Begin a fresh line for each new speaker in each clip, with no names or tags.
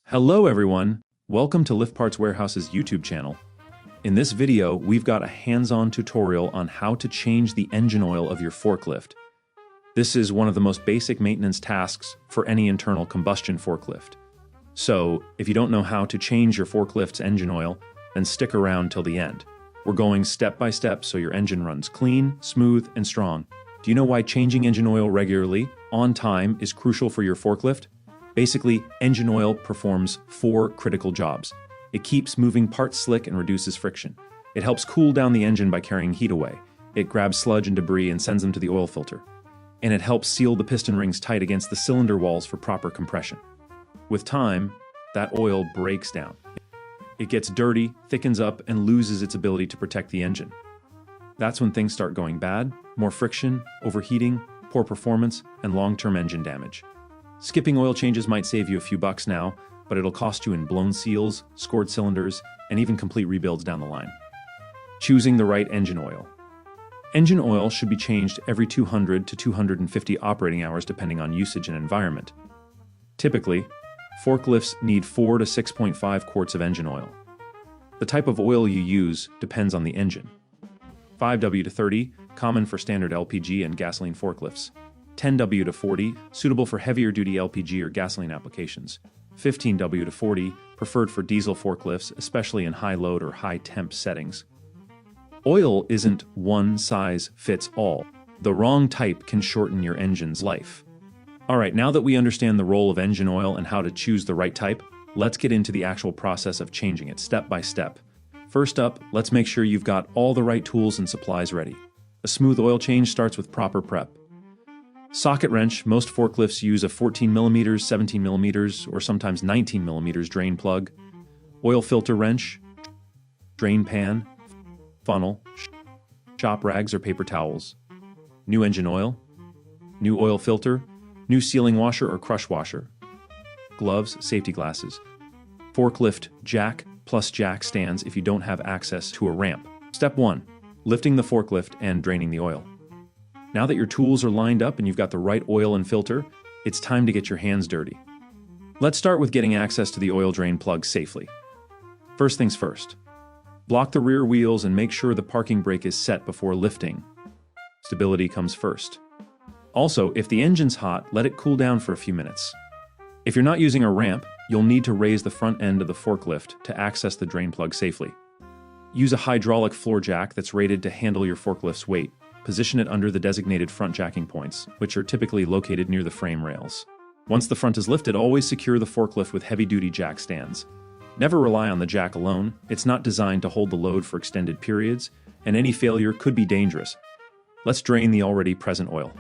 Hello everyone, welcome to Lift Parts Warehouse's YouTube channel. In this video, we've got a hands-on tutorial on how to change the engine oil of your forklift. This is one of the most basic maintenance tasks for any internal combustion forklift. So, if you don't know how to change your forklift's engine oil, then stick around till the end. We're going step by step so your engine runs clean, smooth, and strong. Do you know why changing engine oil regularly, on time, is crucial for your forklift? Basically, engine oil performs 4 critical jobs. It keeps moving parts slick and reduces friction. It helps cool down the engine by carrying heat away. It grabs sludge and debris and sends them to the oil filter. And it helps seal the piston rings tight against the cylinder walls for proper compression. With time, that oil breaks down. It gets dirty, thickens up, and loses its ability to protect the engine. That's when things start going bad: more friction, overheating, poor performance, and long-term engine damage. Skipping oil changes might save you a few bucks now, but it'll cost you in blown seals, scored cylinders, and even complete rebuilds down the line. Choosing the right engine oil. Engine oil should be changed every 200 to 250 operating hours depending on usage and environment. Typically, forklifts need 4 to 6.5 quarts of engine oil. The type of oil you use depends on the engine. 5W to 30, common for standard LPG and gasoline forklifts. 10W to 40, suitable for heavier-duty LPG or gasoline applications. 15W to 40, preferred for diesel forklifts, especially in high-load or high-temp settings. Oil isn't one size fits all. The wrong type can shorten your engine's life. Alright, now that we understand the role of engine oil and how to choose the right type, let's get into the actual process of changing it step by step. First up, let's make sure you've got all the right tools and supplies ready. A smooth oil change starts with proper prep. Socket wrench. Most forklifts use a 14mm, 17mm, or sometimes 19mm drain plug. Oil filter wrench, drain pan, funnel, shop rags or paper towels. New engine oil, new oil filter, new sealing washer or crush washer. Gloves, safety glasses. Forklift jack plus jack stands if you don't have access to a ramp. Step 1. Lifting the forklift and draining the oil. Now that your tools are lined up and you've got the right oil and filter, it's time to get your hands dirty. Let's start with getting access to the oil drain plug safely. First things first. Block the rear wheels and make sure the parking brake is set before lifting. Stability comes first. Also, if the engine's hot, let it cool down for a few minutes. If you're not using a ramp, you'll need to raise the front end of the forklift to access the drain plug safely. Use a hydraulic floor jack that's rated to handle your forklift's weight. Position it under the designated front jacking points, which are typically located near the frame rails. Once the front is lifted, always secure the forklift with heavy-duty jack stands. Never rely on the jack alone. It's not designed to hold the load for extended periods, and any failure could be dangerous. Let's drain the already present oil.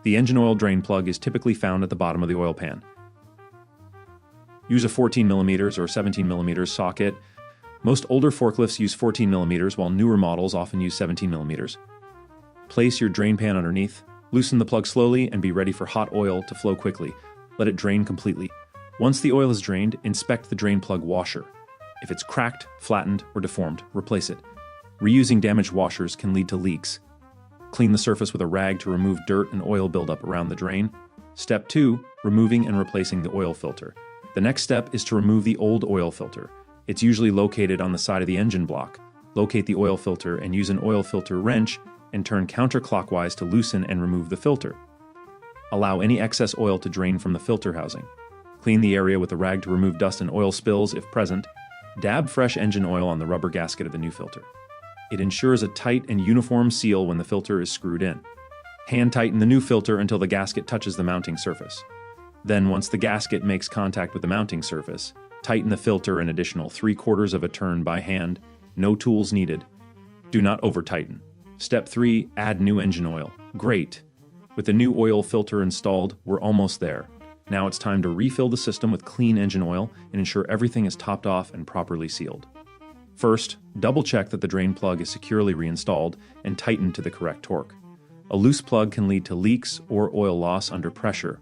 The engine oil drain plug is typically found at the bottom of the oil pan. Use a 14mm or 17mm socket. Most older forklifts use 14mm, while newer models often use 17mm. Place your drain pan underneath, loosen the plug slowly, and be ready for hot oil to flow quickly. Let it drain completely. Once the oil is drained, inspect the drain plug washer. If it's cracked, flattened, or deformed, replace it. Reusing damaged washers can lead to leaks. Clean the surface with a rag to remove dirt and oil buildup around the drain. Step 2. Removing and replacing the oil filter. The next step is to remove the old oil filter. It's usually located on the side of the engine block. Locate the oil filter and use an oil filter wrench and turn counterclockwise to loosen and remove the filter. Allow any excess oil to drain from the filter housing. Clean the area with a rag to remove dust and oil spills if present. Dab fresh engine oil on the rubber gasket of the new filter. It ensures a tight and uniform seal when the filter is screwed in. Hand tighten the new filter until the gasket touches the mounting surface. Then, once the gasket makes contact with the mounting surface, tighten the filter an additional 3/4 of a turn by hand. No tools needed. Do not over-tighten. Step 3. Add new engine oil. Great! With the new oil filter installed, we're almost there. Now it's time to refill the system with clean engine oil and ensure everything is topped off and properly sealed. First, double-check that the drain plug is securely reinstalled and tightened to the correct torque. A loose plug can lead to leaks or oil loss under pressure.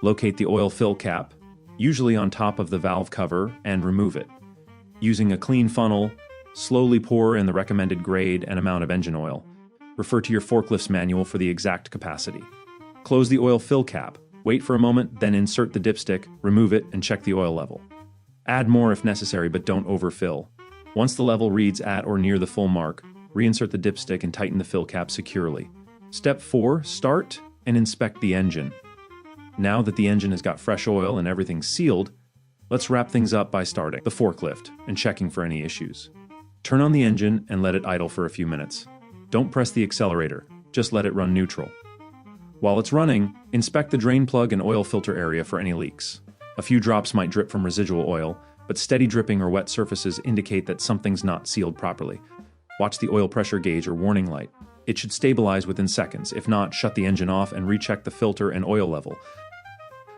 Locate the oil fill cap, usually on top of the valve cover, and remove it. Using a clean funnel, slowly pour in the recommended grade and amount of engine oil. Refer to your forklift's manual for the exact capacity. Close the oil fill cap. Wait for a moment, then insert the dipstick, remove it, and check the oil level. Add more if necessary, but don't overfill. Once the level reads at or near the full mark, reinsert the dipstick and tighten the fill cap securely. Step 4. Start and inspect the engine. Now that the engine has got fresh oil and everything's sealed, let's wrap things up by starting the forklift and checking for any issues. Turn on the engine and let it idle for a few minutes. Don't press the accelerator, just let it run neutral. While it's running, inspect the drain plug and oil filter area for any leaks. A few drops might drip from residual oil, but steady dripping or wet surfaces indicate that something's not sealed properly. Watch the oil pressure gauge or warning light. It should stabilize within seconds. If not, shut the engine off and recheck the filter and oil level.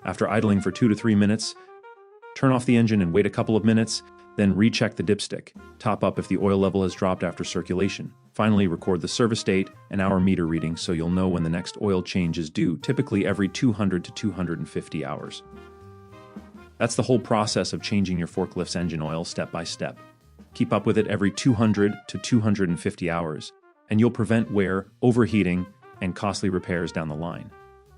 After idling for 2 to 3 minutes, turn off the engine and wait a couple of minutes, then recheck the dipstick. Top up if the oil level has dropped after circulation. Finally, record the service date and hour meter reading so you'll know when the next oil change is due, typically every 200 to 250 hours. That's the whole process of changing your forklift's engine oil step by step. Keep up with it every 200 to 250 hours, and you'll prevent wear, overheating, and costly repairs down the line.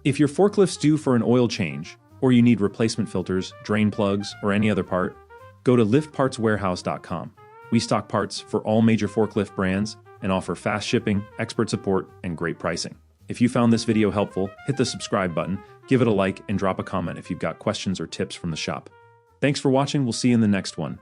If your forklift's due for an oil change, or you need replacement filters, drain plugs, or any other part, go to liftpartswarehouse.com. We stock parts for all major forklift brands and offer fast shipping, expert support, and great pricing. If you found this video helpful, hit the subscribe button, give it a like, and drop a comment if you've got questions or tips from the shop. Thanks for watching. We'll see you in the next one.